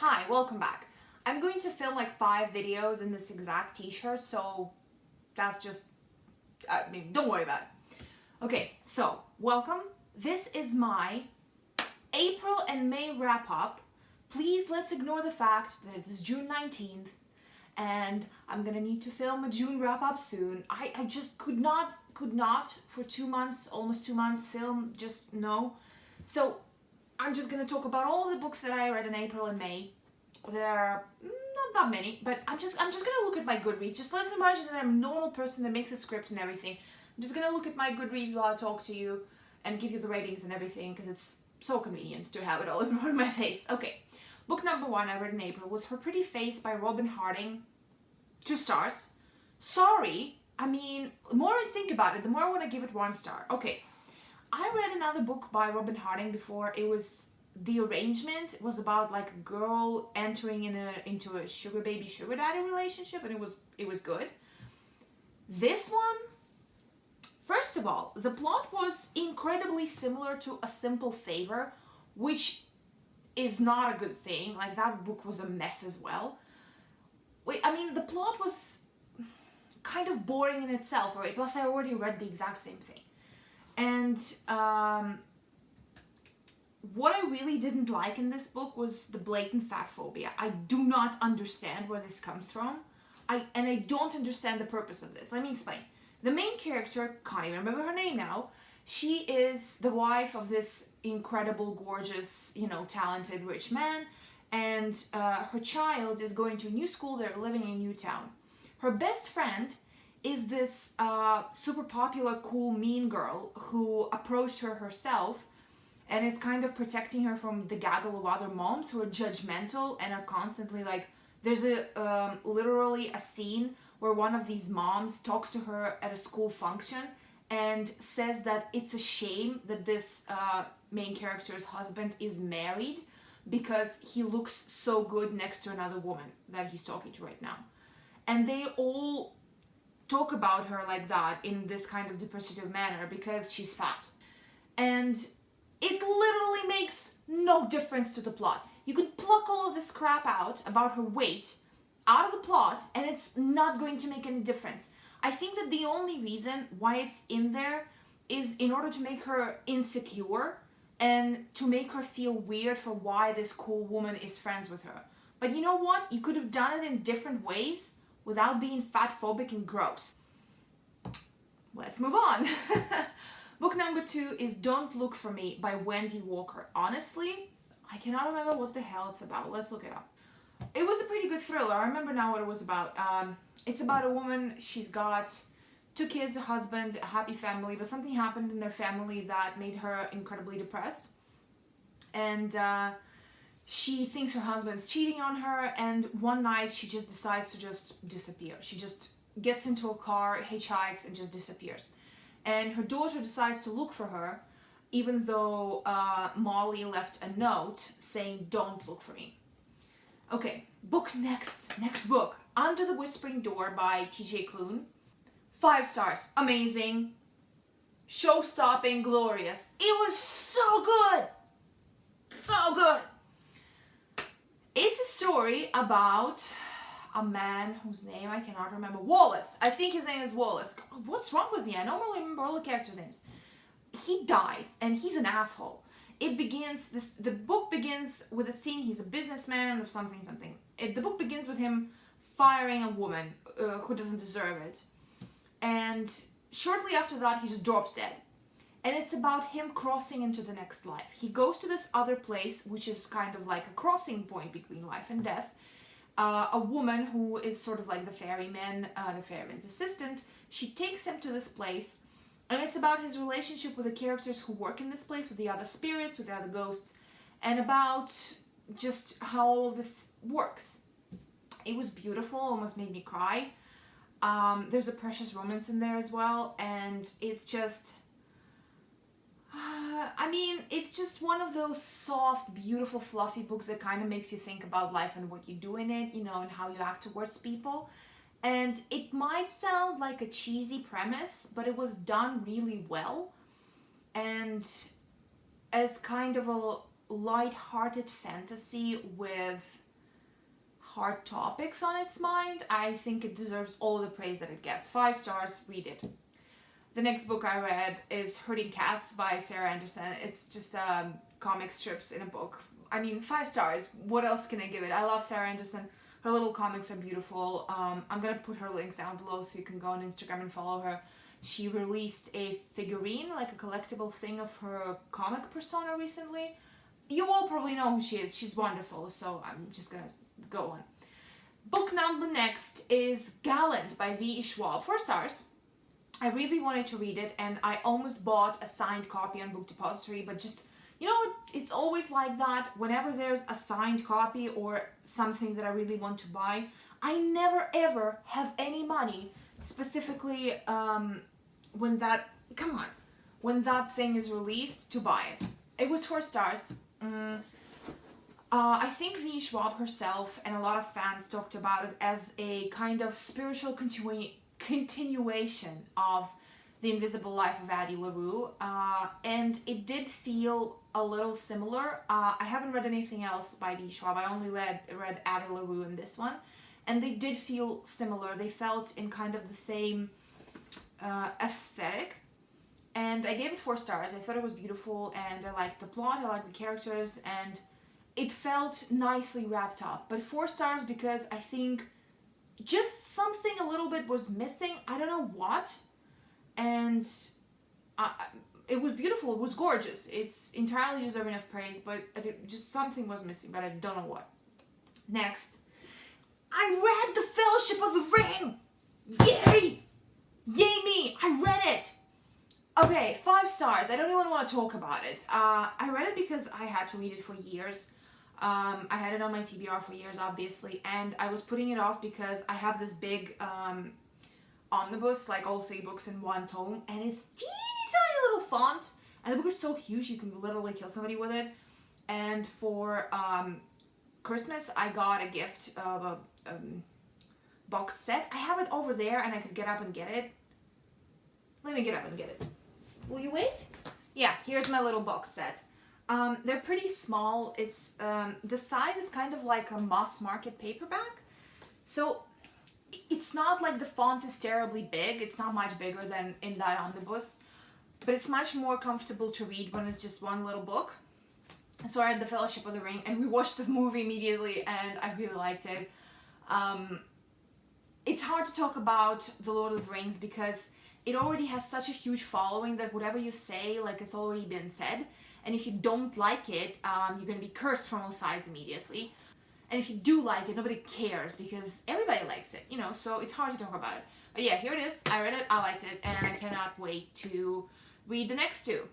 Hi, welcome back. I'm going to film like 5 videos in this exact t-shirt, so that's just, don't worry about it. Okay, so welcome. This is my April and May wrap up. Please let's ignore the fact that it is June 19th and I'm gonna need to film a June wrap up soon. I just could not for 2 months, almost 2 months film, just no. So I'm just gonna talk about all the books that I read in April and May. There are not that many, but I'm just gonna look at my Goodreads. Just let's imagine that I'm a normal person that makes a script and everything. I'm just gonna look at my Goodreads while I talk to you and give you the ratings and everything because it's so convenient to have it all in front of my face. Okay, book number 1 I read in April was Her Pretty Face by Robin Harding. 2 stars. Sorry, I mean, the more I think about it, the more I want to give it 1 star. Okay, I read another book by Robin Harding before. It was The Arrangement. It was about like a girl entering into a sugar baby, sugar daddy relationship, and it was good. This one, first of all, the plot was incredibly similar to A Simple Favor, which is not a good thing. Like, that book was a mess as well. Wait, I mean, the plot was kind of boring in itself, right? Plus, I already read the exact same thing. And what I really didn't like in this book was the blatant fat phobia. I do not understand where this comes from. I don't understand the purpose of this. Let me explain. The main character, can't even remember her name now, she is the wife of this incredible, gorgeous, talented, rich man, and her child is going to a new school. They're living in a new town. Her best friend is this super popular, cool, mean girl who approached her herself and is kind of protecting her from the gaggle of other moms who are judgmental and are constantly like, there's literally a scene where one of these moms talks to her at a school function and says that it's a shame that this main character's husband is married because he looks so good next to another woman that he's talking to right now. And they all talk about her like that in this kind of depreciative manner because she's fat. And it literally makes no difference to the plot. You could pluck all of this crap out about her weight out of the plot and it's not going to make any difference. I think that the only reason why it's in there is in order to make her insecure and to make her feel weird for why this cool woman is friends with her. But you know what? You could have done it in different ways without being fat phobic and gross. Let's move on. Book number 2 is Don't Look for Me by Wendy Walker. Honestly, I cannot remember what the hell it's about. Let's look it up. It was a pretty good thriller. I remember now what it was about. It's about a woman. She's got 2 kids, a husband, a happy family, but something happened in their family that made her incredibly depressed. And she thinks her husband's cheating on her, and one night she just decides to just disappear. She just gets into a car, hitchhikes, and just disappears. And her daughter decides to look for her, even though Molly left a note saying, "Don't look for me." Okay, next book, Under the Whispering Door by T.J. Klune. 5 stars, amazing, show-stopping, glorious. It was so good, so good. It's a story about a man whose name I cannot remember. Wallace. I think his name is Wallace. What's wrong with me? I normally remember all the characters' names. He dies, and he's an asshole. The book begins with a scene. He's a businessman or something. The book begins with him firing a woman who doesn't deserve it. And shortly after that, he just drops dead. And it's about him crossing into the next life. He goes to this other place, which is kind of like a crossing point between life and death. A woman who is sort of like the ferryman's assistant, she takes him to this place. And it's about his relationship with the characters who work in this place, with the other spirits, with the other ghosts, and about just how all of this works. It was beautiful, almost made me cry. There's a precious romance in there as well, and it's just... it's just one of those soft, beautiful, fluffy books that kind of makes you think about life and what you do in it, and how you act towards people. And it might sound like a cheesy premise, but it was done really well. And as kind of a light-hearted fantasy with hard topics on its mind, I think it deserves all the praise that it gets. 5 stars, read it. The next book I read is Herding Cats by Sarah Anderson. It's just comic strips in a book. I mean, 5 stars. What else can I give it? I love Sarah Anderson. Her little comics are beautiful. I'm going to put her links down below so you can go on Instagram and follow her. She released a figurine, like a collectible thing of her comic persona recently. You all probably know who she is. She's wonderful, so I'm just going to go on. Book number next is Gallant by V.E. Schwab. 4 stars. I really wanted to read it, and I almost bought a signed copy on Book Depository, but just, you know, it's always like that. Whenever there's a signed copy or something that I really want to buy, I never ever have any money, specifically when that thing is released, to buy it. It was 4 stars. I think V. Schwab herself and a lot of fans talked about it as a kind of spiritual continuation of The Invisible Life of Addie LaRue, and it did feel a little similar. I haven't read anything else by V. Schwab. I only read Addie LaRue in this one, and they did feel similar. They felt in kind of the same aesthetic, and I gave it 4 stars. I thought it was beautiful, and I liked the plot, I liked the characters, and it felt nicely wrapped up. But 4 stars because I think just something a little bit was missing. I don't know what, and it was beautiful. It was gorgeous. It's entirely deserving of praise, but just something was missing, but I don't know what. Next, I read The Fellowship of the Ring. Yay! Yay me! I read it. Okay, 5 stars. I don't even want to talk about it. I read it because I had to read it for years. I had it on my TBR for years, obviously, and I was putting it off because I have this big omnibus, like all 3 books in one tome, and it's teeny tiny little font, and the book is so huge you can literally kill somebody with it. And for Christmas, I got a gift of a box set. I have it over there, and I could get up and get it. Let me get up and get it. Will you wait? Yeah, here's my little box set. They're pretty small. It's the size is kind of like a mass market paperback, so it's not like the font is terribly big. It's not much bigger than in that omnibus, but it's much more comfortable to read when it's just one little book. So I read The Fellowship of the Ring, and we watched the movie immediately, and I really liked it. It's hard to talk about The Lord of the Rings because it already has such a huge following that whatever you say, like, it's already been said. And if you don't like it, you're going to be cursed from all sides immediately. And if you do like it, nobody cares because everybody likes it, you know, so it's hard to talk about it. But yeah, here it is. I read it, I liked it, and I cannot wait to read the next 2.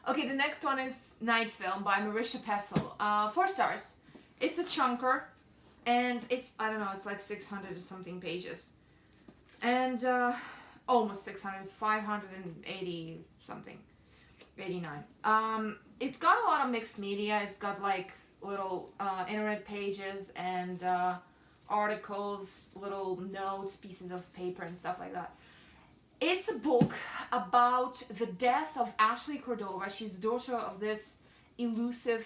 Okay, the next one is Night Film by Marisha Pessel. 4 stars. It's a chunker, and it's, I don't know, it's like 600 or something pages. And almost 600, 580 something. 89. It's got a lot of mixed media. It's got like little internet pages and articles, little notes, pieces of paper and stuff like that. It's a book about the death of Ashley Cordova. She's the daughter of this elusive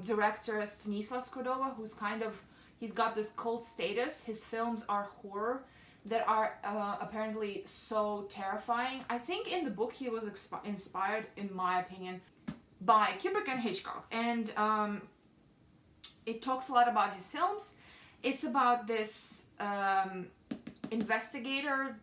director Stanislas Cordova, who's kind of, he's got this cult status. His films are horror that are apparently so terrifying. I think in the book he was inspired, in my opinion, by Kubrick and Hitchcock. And it talks a lot about his films. It's about this investigative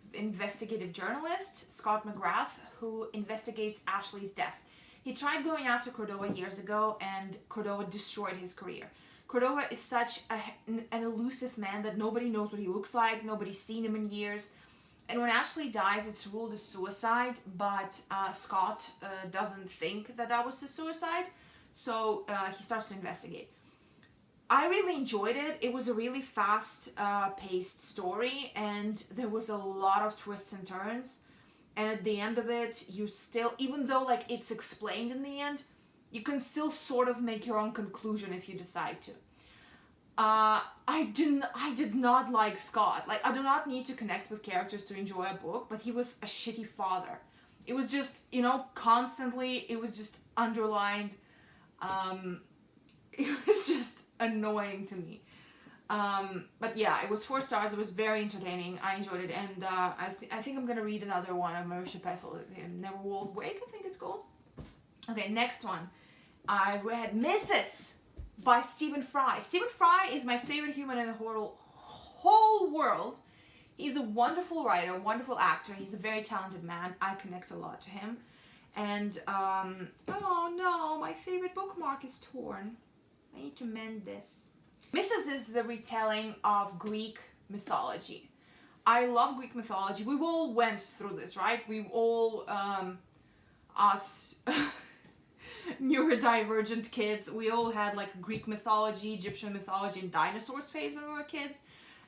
journalist, Scott McGrath, who investigates Ashley's death. He tried going after Cordova years ago, and Cordova destroyed his career. Cordova is such an elusive man that nobody knows what he looks like. Nobody's seen him in years. And when Ashley dies, it's ruled a suicide, but Scott doesn't think that was a suicide, so he starts to investigate. I really enjoyed it. It was a really fast-paced story, and there was a lot of twists and turns. And at the end of it, you still, even though like it's explained in the end, you can still sort of make your own conclusion if you decide to. I did not like Scott. Like, I do not need to connect with characters to enjoy a book, but he was a shitty father. It was just, you know, constantly, it was just underlined. It was just annoying to me. But yeah, it was 4 stars. It was very entertaining. I enjoyed it, and I think I'm gonna read another one of Marisha Pessel, Neverwald Wake, I think it's called. Okay, next one. I read Mythos by Stephen Fry. Stephen Fry is my favorite human in the whole world. He's a wonderful writer, a wonderful actor. He's a very talented man. I connect a lot to him. And, oh no, my favorite bookmark is torn. I need to mend this. Mythos is the retelling of Greek mythology. I love Greek mythology. We all went through this, right? We all, us neurodivergent kids, we all had like Greek mythology, Egyptian mythology, and dinosaurs phase when we were kids.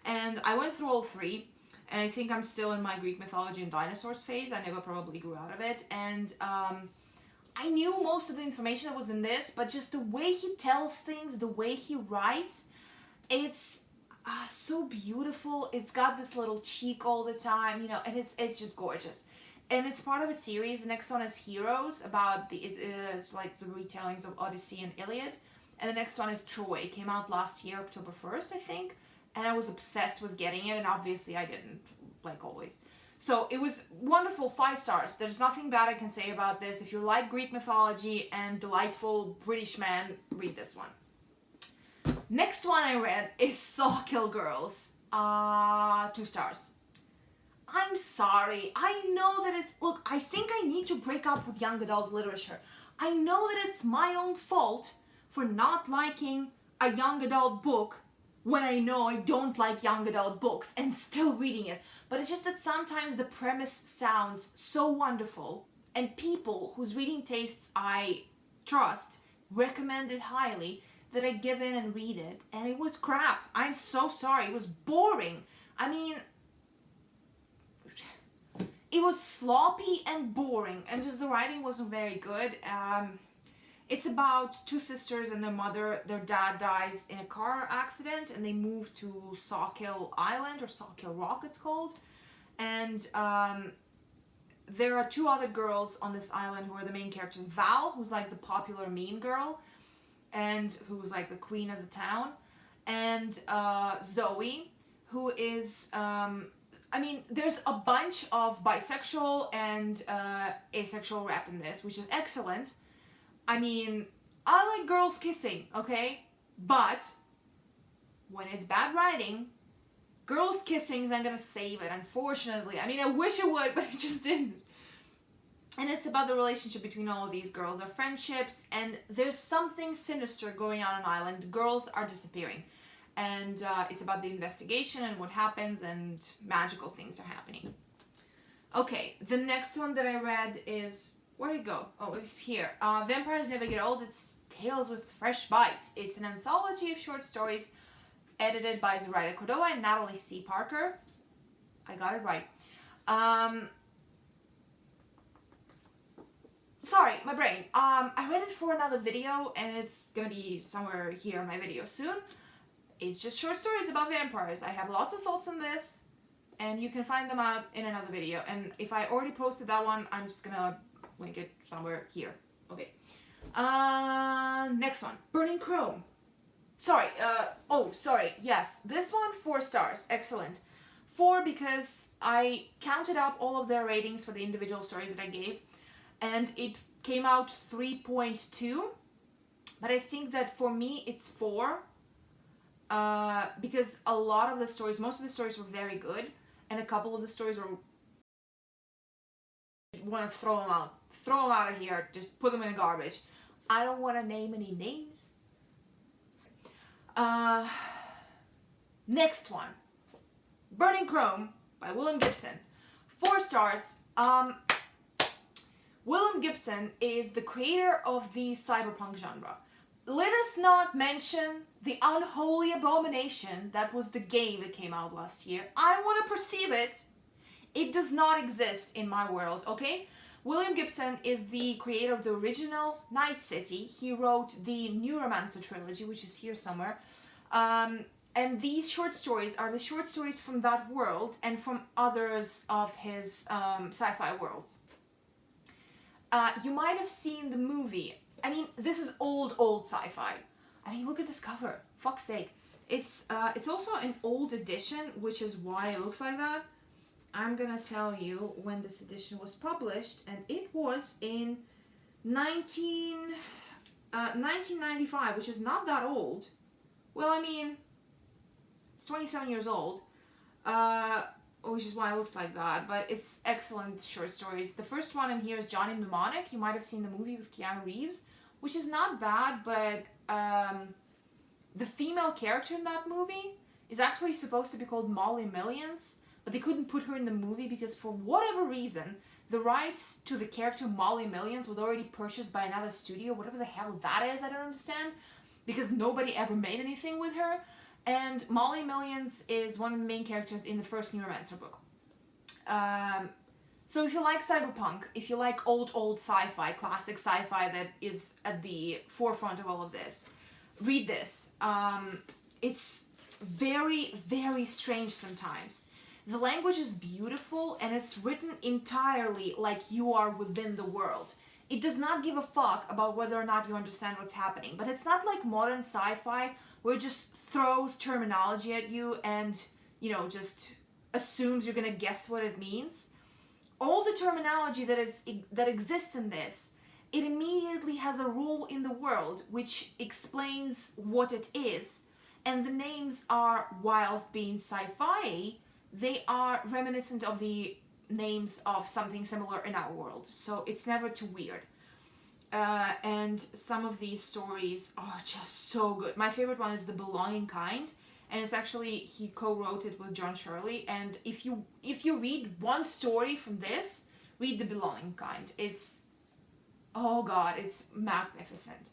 And I went through all 3. And I think I'm still in my Greek mythology and dinosaurs phase. I never probably grew out of it. And I knew most of the information that was in this, but just the way he tells things, the way he writes, it's so beautiful. It's got this little cheek all the time, you know, and it's just gorgeous. And it's part of a series. The next one is Heroes, about it's like the retellings of Odyssey and Iliad. And the next one is Troy. It came out last year, October 1st, I think. And I was obsessed with getting it, and obviously I didn't, like always. So it was wonderful, 5 stars. There's nothing bad I can say about this. If you like Greek mythology and delightful British man, read this one. Next one I read is Sawkill Girls. 2 stars. I'm sorry. I know that it's... Look, I think I need to break up with young adult literature. I know that it's my own fault for not liking a young adult book when I know I don't like young adult books and still reading it. But it's just that sometimes the premise sounds so wonderful, and people whose reading tastes I trust recommend it highly, that I give in and read it, and it was crap. I'm so sorry. It was boring. I mean, it was sloppy and boring, and just the writing wasn't very good. It's about 2 sisters and their mother. Their dad dies in a car accident, and they move to Sawkill Island, or Sawkill Rock it's called. And there are 2 other girls on this island who are the main characters. Val, who's like the popular mean girl, and who's like the queen of the town. And Zoe, who is... I mean, there's a bunch of bisexual and asexual rap in this, which is excellent. I mean, I like girls kissing, okay? But when it's bad writing, girls kissing isn't gonna save it, unfortunately. I mean, I wish it would, but it just didn't. And it's about the relationship between all of these girls, their friendships, and there's something sinister going on an island. Girls are disappearing. And it's about the investigation and what happens, and magical things are happening. Okay, the next one that I read is... Where'd it go? Oh, it's here. Vampires Never Get Old. It's Tales with Fresh Bite. It's an anthology of short stories edited by Zoraida Cordova and Natalie C. Parker. I got it right. Sorry, my brain. I read it for another video, and it's gonna be somewhere here in my video soon. It's just short stories about vampires. I have lots of thoughts on this, and you can find them out in another video. And if I already posted that one, I'm just gonna link it somewhere here. Okay. Next one. Burning Chrome. Sorry. Sorry. Yes. This one, 4 stars. Excellent. 4 because I counted up all of their ratings for the individual stories that I gave, and it came out 3.2. But I think that for me, it's 4. Because a lot of the stories, most of the stories were very good, and a couple of the stories were... want to throw them out. Throw them out of here. Just put them in the garbage. I don't want to name any names. Next one. Burning Chrome by William Gibson. 4 stars. William Gibson is the creator of the cyberpunk genre. Let us not mention the unholy abomination that was the game that came out last year. I don't want to perceive it. It does not exist in my world, okay? William Gibson is the creator of the original Night City. He wrote the Neuromancer trilogy, which is here somewhere. And these short stories are the short stories from that world and from others of his sci-fi worlds. You might have seen the movie. I mean, this is old sci-fi. I mean, look at this cover. Fuck's sake. It's also an old edition, which is why it looks like that. I'm gonna tell you when this edition was published, and it was in 1995, which is not that old. Well, I mean, it's 27 years old, which is why it looks like that, but it's excellent short stories. The first one in here is Johnny Mnemonic. You might have seen the movie with Keanu Reeves, which is not bad, but the female character in that movie is actually supposed to be called Molly Millions, but they couldn't put her in the movie because for whatever reason, the rights to the character Molly Millions was already purchased by another studio, whatever the hell that is, I don't understand, because nobody ever made anything with her. And Molly Millions is one of the main characters in the first Neuromancer book. So if you like cyberpunk, if you like old sci-fi, classic sci-fi that is at the forefront of all of this, read this. It's very, very strange sometimes. The language is beautiful and it's written entirely like you are within the world. It does not give a fuck about whether or not you understand what's happening, but it's not like modern sci-fi where it just throws terminology at you and, you know, just assumes you're gonna guess what it means. All the terminology that exists in this, it immediately has a rule in the world which explains what it is, and the names are, whilst being sci-fi, they are reminiscent of the names of something similar in our world, so it's never too weird. And some of these stories are just so good. My favorite one is The Belonging Kind, and it's actually, he co-wrote it with John Shirley, and if you read one story from this, read The Belonging Kind. It's, oh god, it's magnificent.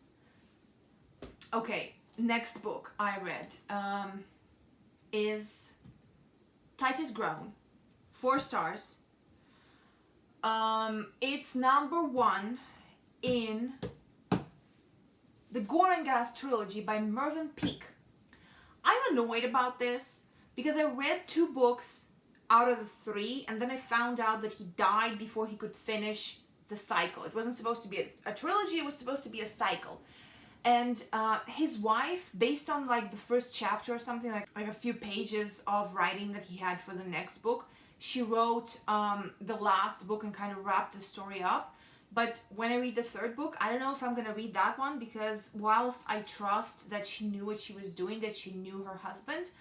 Okay, next book I read is Tightrope Grown, 4 stars. It's number 1 in the Gorman Gas trilogy by Mervyn Peake. I'm annoyed about this because I read 2 books out of the 3, and then I found out that he died before he could finish the cycle. It wasn't supposed to be a trilogy, it was supposed to be a cycle. And his wife, based on like the first chapter or something, like a few pages of writing that he had for the next book, she wrote the last book and kind of wrapped the story up. But when I read the 3rd book, I don't know if I'm gonna read that one, because whilst I trust that she knew what she was doing, that she knew her husband,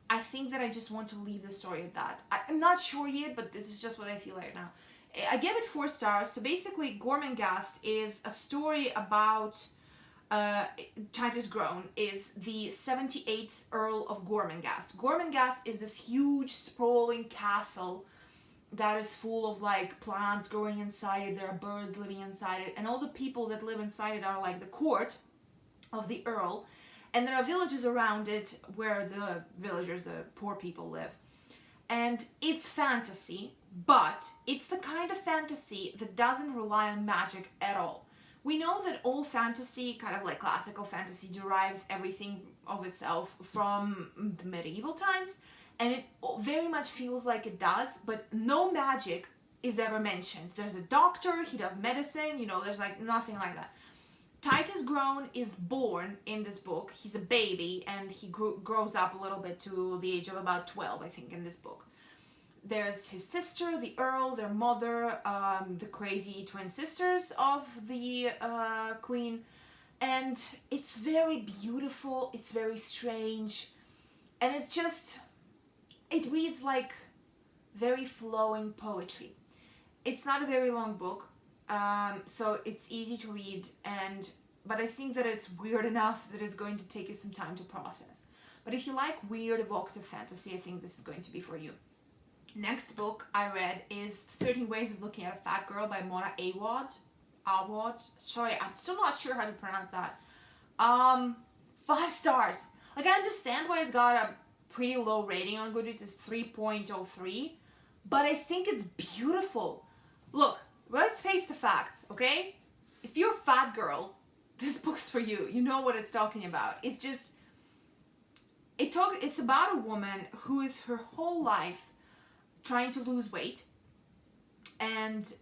I think that I just want to leave the story at that. I'm not sure yet, but this is just what I feel right now. I gave it 4 stars. So basically, Gorman Gas is a story about Tightrope Grown is the 78th Earl of Gorman Gas. Gorman Gas is this huge, sprawling castle that is full of like plants growing inside it. There are birds living inside it, and all the people that live inside it are like the court of the Earl, and there are villages around it where the villagers, the poor people, live. And it's fantasy, but it's the kind of fantasy that doesn't rely on magic at all. We know that all fantasy, kind of like classical fantasy, derives everything of itself from the medieval times, and it very much feels like it does, but no magic is ever mentioned. There's a doctor, he does medicine, you know, there's like nothing like that. Tightrope Grown is born in this book. He's a baby, and he grows up a little bit to the age of about 12, I think, in this book. There's his sister, the Earl, their mother, the crazy twin sisters of the Queen, and it's very beautiful, it's very strange, and it's just, it reads like very flowing poetry. It's not a very long book, so it's easy to read, but I think that it's weird enough that it's going to take you some time to process. But if you like weird evocative fantasy, I think this is going to be for you. Next book I read is 13 Ways of Looking at a Fat Girl by Mona Awad. Sorry, I'm still not sure how to pronounce that. 5 stars. Like, I understand why it's got a pretty low rating on Goodreads. It's 3.03, but I think it's beautiful. Look, let's face the facts, okay? If you're a fat girl, this book's for you. You know what it's talking about. It's just, it's about a woman who is her whole life trying to lose weight, and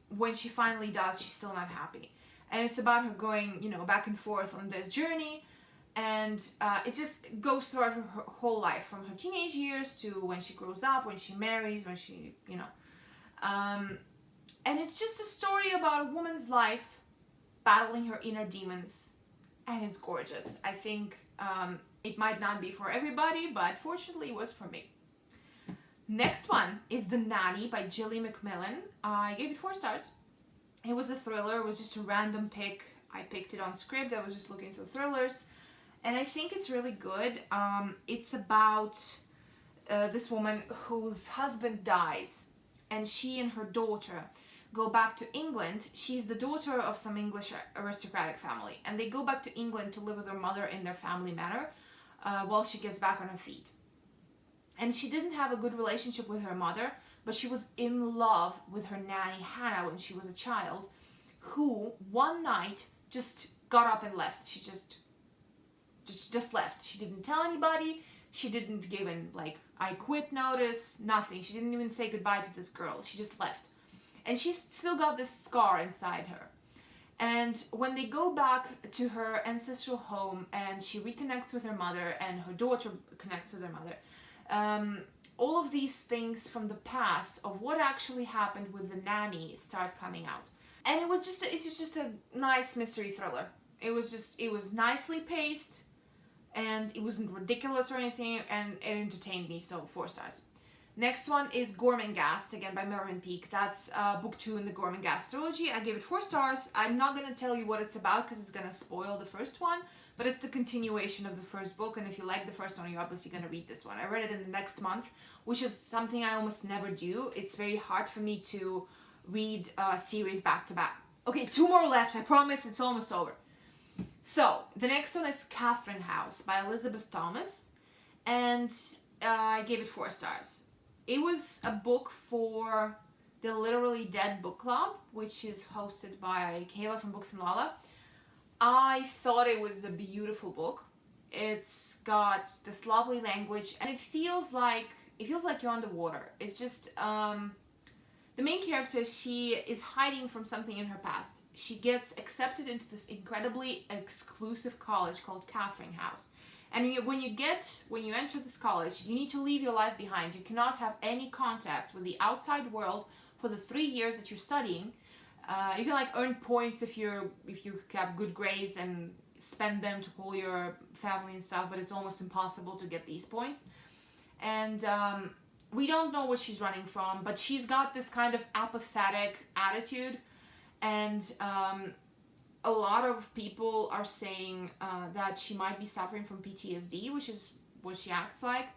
when she finally does, she's still not happy. And it's about her going, you know, back and forth on this journey, And it just goes throughout her whole life, from her teenage years to when she grows up, when she marries, when she, and it's just a story about a woman's life battling her inner demons, and it's gorgeous. I think it might not be for everybody, but fortunately it was for me. Next one is The Nanny by Gillian Macmillan. I gave it 4 stars. It was a thriller. It was just a random pick. I picked it on Scribd. I was just looking through thrillers, and I think it's really good. It's about this woman whose husband dies, and she and her daughter go back to England. She's the daughter of some English aristocratic family, and they go back to England to live with her mother in their family manor while she gets back on her feet. And she didn't have a good relationship with her mother, but she was in love with her nanny Hannah when she was a child, who one night just got up and left. She just left. She didn't tell anybody. She didn't give an I quit notice, nothing. She didn't even say goodbye to this girl. She just left. And she's still got this scar inside her. And when they go back to her ancestral home and she reconnects with her mother and her daughter connects with her mother, all of these things from the past of what actually happened with the nanny start coming out. And it's just a nice mystery thriller. It was nicely paced, and it wasn't ridiculous or anything, and it entertained me, so 4 stars. Next one is Gorman Gas, again by Mervyn Peake. That's book 2 in the Gorman Gas trilogy. I gave it 4 stars. I'm not going to tell you what it's about because it's going to spoil the first one, but it's the continuation of the first book, and if you like the first one, you're obviously going to read this one. I read it in the next month, which is something I almost never do. It's very hard for me to read a series back to back. Okay, 2 more left. I promise it's almost over. So, the next one is Catherine House by Elizabeth Thomas, and I gave it 4 stars. It was a book for the Literally Dead Book Club, which is hosted by Kayla from Books and Lala. I thought it was a beautiful book. It's got this lovely language, and it feels like you're underwater. It's just the main character, she is hiding from something in her past. She gets accepted into this incredibly exclusive college called Catherine House. And when you enter this college, you need to leave your life behind. You cannot have any contact with the outside world for the 3 years that you're studying. You can earn points if you have good grades and spend them to call your family and stuff, but it's almost impossible to get these points. And we don't know what she's running from, but she's got this kind of apathetic attitude, and a lot of people are saying that she might be suffering from PTSD, which is what she acts like.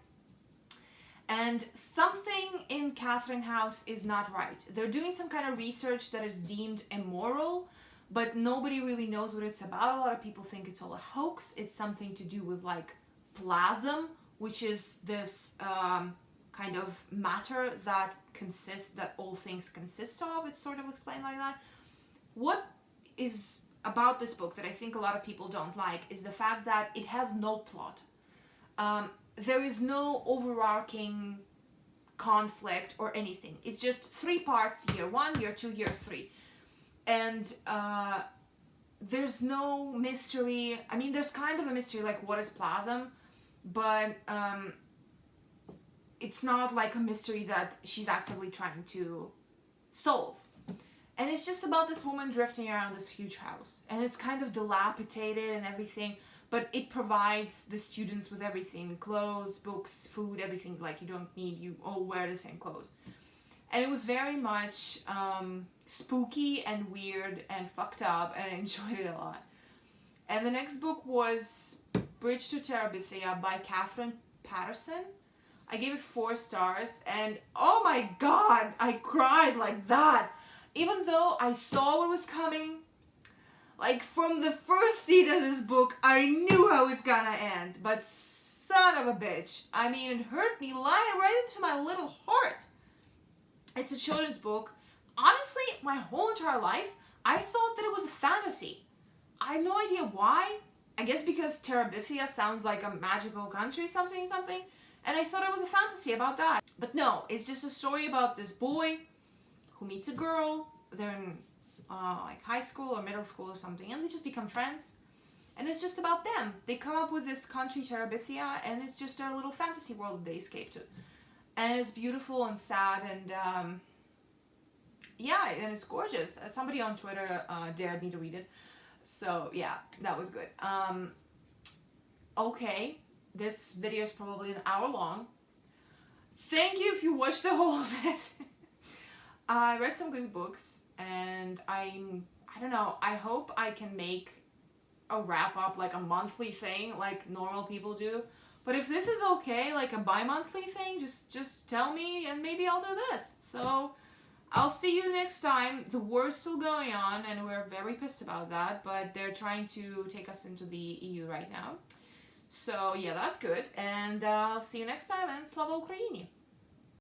And something in Catherine House is not right. They're doing some kind of research that is deemed immoral, but nobody really knows what it's about. A lot of people think it's all a hoax. It's something to do with plasm, which is this kind of matter that all things consist of. It's sort of explained like that. What is about this book that I think a lot of people don't like is the fact that it has no plot. There is no overarching conflict or anything. It's just 3 parts, year 1, year 2, year 3. And there's no mystery. I mean, there's kind of a mystery, what is plasm, but it's not a mystery that she's actively trying to solve. And it's just about this woman drifting around this huge house. And it's kind of dilapidated and everything, but it provides the students with everything. Clothes, books, food, everything. You all wear the same clothes. And it was very much spooky and weird and fucked up, and I enjoyed it a lot. And the next book was Bridge to Terabithia by Catherine Patterson. I gave it 4 stars, and oh my god, I cried like that. Even though I saw what was coming, from the first scene of this book, I knew how it's gonna end. But son of a bitch, I mean, it hurt me right into my little heart. It's a children's book. Honestly, my whole entire life, I thought that it was a fantasy. I have no idea why. I guess because Terabithia sounds like a magical country, something. And I thought it was a fantasy about that. But no, it's just a story about this boy who meets a girl. They're in high school or middle school or something, and they just become friends. And it's just about them. They come up with this country, Terabithia, and it's just their little fantasy world that they escape to. And it's beautiful and sad, and yeah, and it's gorgeous. Somebody on Twitter dared me to read it. So yeah, that was good. Okay, this video is probably an hour long. Thank you if you watched the whole of it. I read some good books, and I don't know, I hope I can make a wrap up, like a monthly thing like normal people do. But if this is okay, like a bi-monthly thing, just tell me and maybe I'll do this. So I'll see you next time. The war's still going on and we're very pissed about that, but they're trying to take us into the EU right now. So yeah, that's good. And I'll see you next time, and Slava Ukraini!